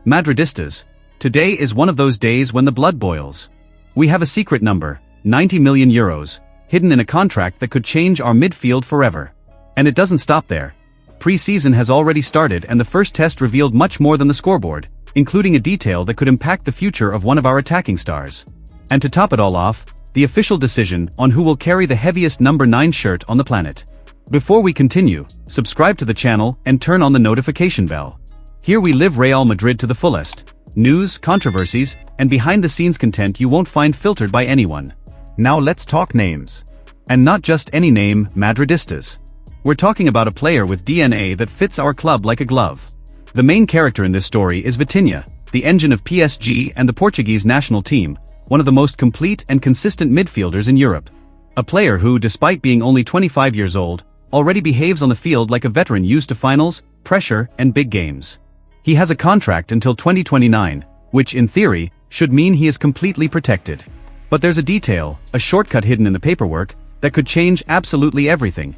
Madridistas, today is one of those days when the blood boils. We have a secret number, 90 million euros, hidden in a contract that could change our midfield forever. And it doesn't stop there. Pre-season has already started and the first test revealed much more than the scoreboard, including a detail that could impact the future of one of our attacking stars. And to top it all off, the official decision on who will carry the heaviest number 9 shirt on the planet. Before we continue, subscribe to the channel and turn on the notification bell. Here we live Real Madrid to the fullest. News, controversies, and behind-the-scenes content you won't find filtered by anyone. Now let's talk names. And not just any name, Madridistas. We're talking about a player with DNA that fits our club like a glove. The main character in this story is Vitinha, the engine of PSG and the Portuguese national team, one of the most complete and consistent midfielders in Europe. A player who, despite being only 25 years old, already behaves on the field like a veteran used to finals, pressure, and big games. He has a contract until 2029, which, in theory, should mean he is completely protected. But there's a detail, a shortcut hidden in the paperwork, that could change absolutely everything.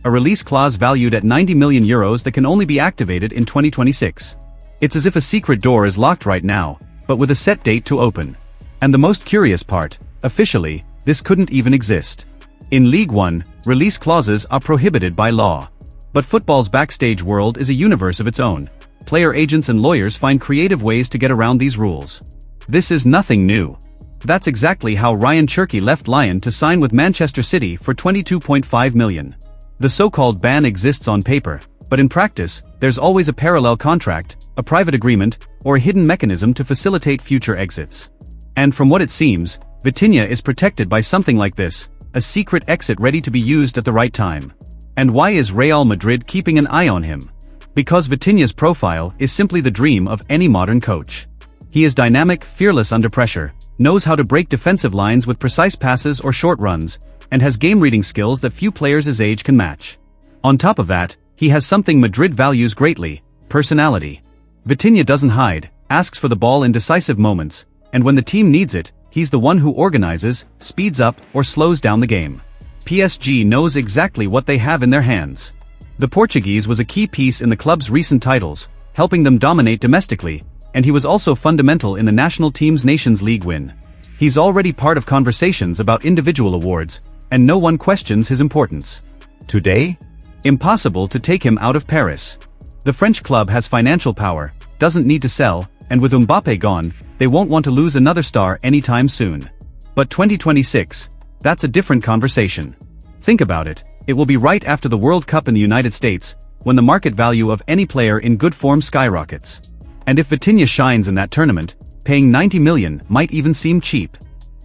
A release clause valued at 90 million euros that can only be activated in 2026. It's as if a secret door is locked right now, but with a set date to open. And the most curious part, officially, this couldn't even exist. In League One, release clauses are prohibited by law. But football's backstage world is a universe of its own. Player agents and lawyers find creative ways to get around these rules. This is nothing new. That's exactly how Ryan Cherki left Lyon to sign with Manchester City for 22.5 million. The so-called ban exists on paper, but in practice, there's always a parallel contract, a private agreement, or a hidden mechanism to facilitate future exits. And from what it seems, Vitinha is protected by something like this, a secret exit ready to be used at the right time. And why is Real Madrid keeping an eye on him? Because Vitinha's profile is simply the dream of any modern coach. He is dynamic, fearless under pressure, knows how to break defensive lines with precise passes or short runs, and has game-reading skills that few players his age can match. On top of that, he has something Madrid values greatly, personality. Vitinha doesn't hide, asks for the ball in decisive moments, and when the team needs it, he's the one who organizes, speeds up, or slows down the game. PSG knows exactly what they have in their hands. The Portuguese was a key piece in the club's recent titles, helping them dominate domestically, and he was also fundamental in the national team's Nations League win. He's already part of conversations about individual awards, and no one questions his importance. Today? Impossible to take him out of Paris. The French club has financial power, doesn't need to sell, and with Mbappé gone, they won't want to lose another star anytime soon. But 2026, that's a different conversation. Think about it, it will be right after the World Cup in the United States, when the market value of any player in good form skyrockets. And if Vitinha shines in that tournament, paying 90 million might even seem cheap.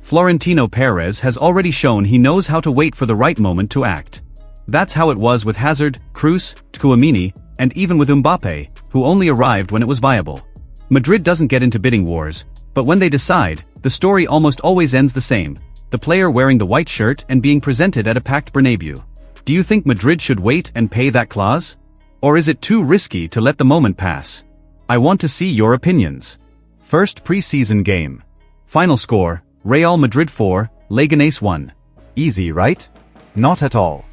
Florentino Perez has already shown he knows how to wait for the right moment to act. That's how it was with Hazard, Kroos, Tchouaméni, and even with Mbappé, who only arrived when it was viable. Madrid doesn't get into bidding wars, but when they decide, the story almost always ends the same, the player wearing the white shirt and being presented at a packed Bernabeu. Do you think Madrid should wait and pay that clause? Or is it too risky to let the moment pass? I want to see your opinions. First pre-season game. Final score, Real Madrid 4, Leganés 1. Easy, right? Not at all.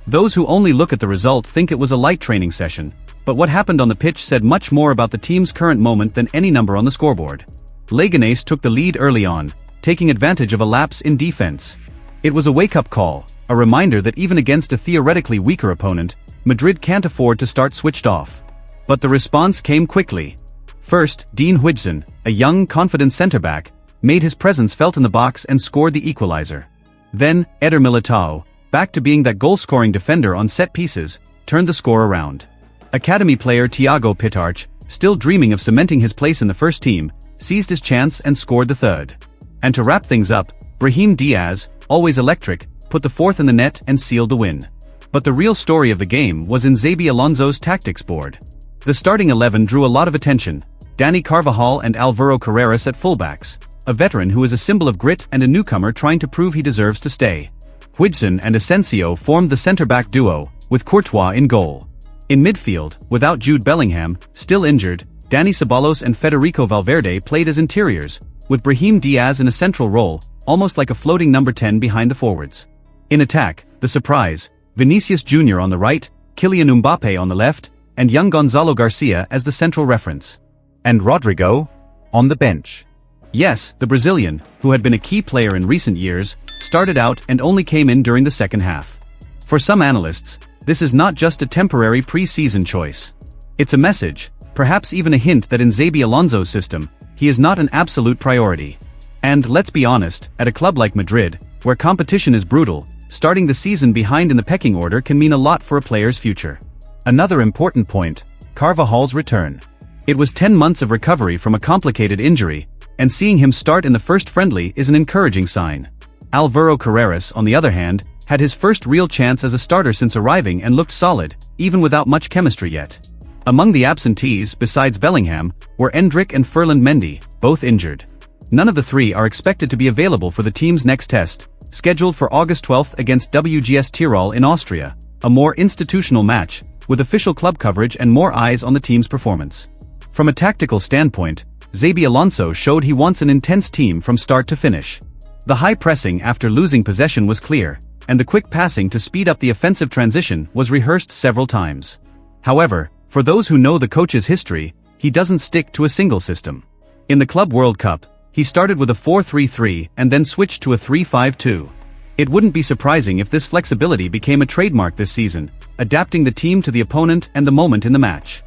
Those who only look at the result think it was a light training session, but what happened on the pitch said much more about the team's current moment than any number on the scoreboard. Leganés took the lead early on, taking advantage of a lapse in defense. It was a wake-up call, a reminder that even against a theoretically weaker opponent, Madrid can't afford to start switched off. But the response came quickly. First, Dean Huijsen, a young, confident centre-back, made his presence felt in the box and scored the equalizer. Then, Eder Militao, back to being that goal-scoring defender on set pieces, turned the score around. Academy player Thiago Pitarch, still dreaming of cementing his place in the first team, seized his chance and scored the third. And to wrap things up, Brahim Diaz, always electric, put the fourth in the net and sealed the win. But the real story of the game was in Xabi Alonso's tactics board. The starting 11 drew a lot of attention, Dani Carvajal and Alvaro Carreras at fullbacks, a veteran who is a symbol of grit and a newcomer trying to prove he deserves to stay. Huijsen and Asensio formed the centre-back duo, with Courtois in goal. In midfield, without Jude Bellingham, still injured, Dani Ceballos and Federico Valverde played as interiors, with Brahim Diaz in a central role, almost like a floating number 10 behind the forwards. In attack, the surprise, Vinicius Jr. on the right, Kylian Mbappé on the left, and young Gonzalo Garcia as the central reference. And Rodrigo? On the bench. Yes, the Brazilian, who had been a key player in recent years, started out and only came in during the second half. For some analysts, this is not just a temporary pre-season choice. It's a message, perhaps even a hint that in Xabi Alonso's system, he is not an absolute priority. And let's be honest, at a club like Madrid, where competition is brutal, starting the season behind in the pecking order can mean a lot for a player's future. Another important point, Carvajal's return. It was 10 months of recovery from a complicated injury, and seeing him start in the first friendly is an encouraging sign. Alvaro Carreras, on the other hand, had his first real chance as a starter since arriving and looked solid, even without much chemistry yet. Among the absentees, besides Bellingham, were Endrick and Ferland Mendy, both injured. None of the three are expected to be available for the team's next test, scheduled for August 12 against WGS Tirol in Austria, a more institutional match, with official club coverage and more eyes on the team's performance. From a tactical standpoint, Xabi Alonso showed he wants an intense team from start to finish. The high pressing after losing possession was clear, and the quick passing to speed up the offensive transition was rehearsed several times. However, for those who know the coach's history, he doesn't stick to a single system. In the Club World Cup, he started with a 4-3-3 and then switched to a 3-5-2. It wouldn't be surprising if this flexibility became a trademark this season, adapting the team to the opponent and the moment in the match.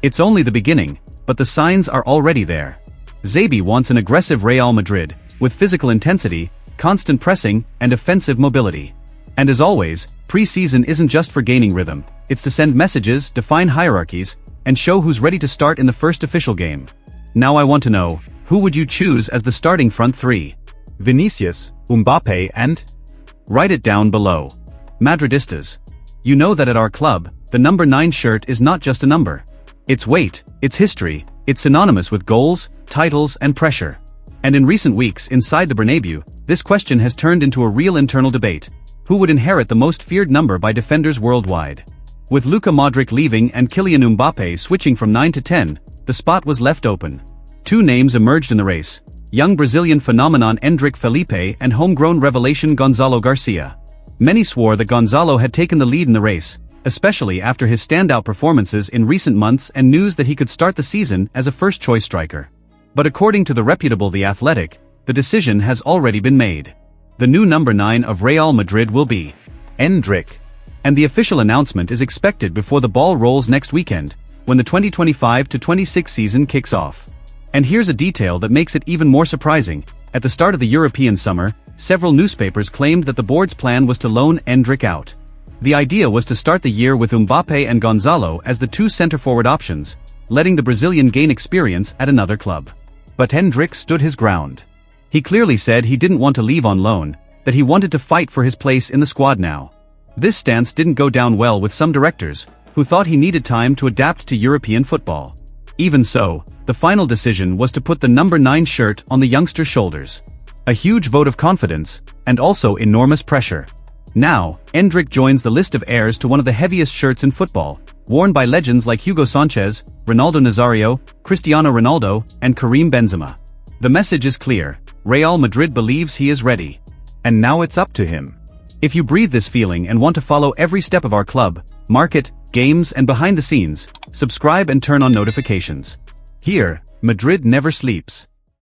It's only the beginning, but the signs are already there. Xabi wants an aggressive Real Madrid, with physical intensity, constant pressing, and offensive mobility. And as always, pre-season isn't just for gaining rhythm, it's to send messages, define hierarchies, and show who's ready to start in the first official game. Now I want to know, who would you choose as the starting front three? Vinicius, Mbappe and? Write it down below. Madridistas. You know that at our club, the number 9 shirt is not just a number. It's weight, it's history, it's synonymous with goals, titles, and pressure. And in recent weeks inside the Bernabeu, this question has turned into a real internal debate. Who would inherit the most feared number by defenders worldwide? With Luka Modric leaving and Kylian Mbappe switching from 9 to 10, the spot was left open. Two names emerged in the race: young Brazilian phenomenon Endrick Felipe and homegrown revelation Gonzalo Garcia. Many swore that Gonzalo had taken the lead in the race, especially after his standout performances in recent months and news that he could start the season as a first-choice striker. But according to the reputable The Athletic, the decision has already been made. The new number 9 of Real Madrid will be Endrick. And the official announcement is expected before the ball rolls next weekend, when the 2025-26 season kicks off. And here's a detail that makes it even more surprising. At the start of the European summer, several newspapers claimed that the board's plan was to loan Endrick out. The idea was to start the year with Mbappe and Gonzalo as the two center-forward options, letting the Brazilian gain experience at another club. But Endrick stood his ground. He clearly said he didn't want to leave on loan, that he wanted to fight for his place in the squad now. This stance didn't go down well with some directors, who thought he needed time to adapt to European football. Even so, the final decision was to put the number 9 shirt on the youngster's shoulders. A huge vote of confidence, and also enormous pressure. Now, Endrick joins the list of heirs to one of the heaviest shirts in football, worn by legends like Hugo Sanchez, Ronaldo Nazario, Cristiano Ronaldo, and Karim Benzema. The message is clear: Real Madrid believes he is ready. And now it's up to him. If you breathe this feeling and want to follow every step of our club, market, games, and behind the scenes, subscribe and turn on notifications. Here, Madrid never sleeps.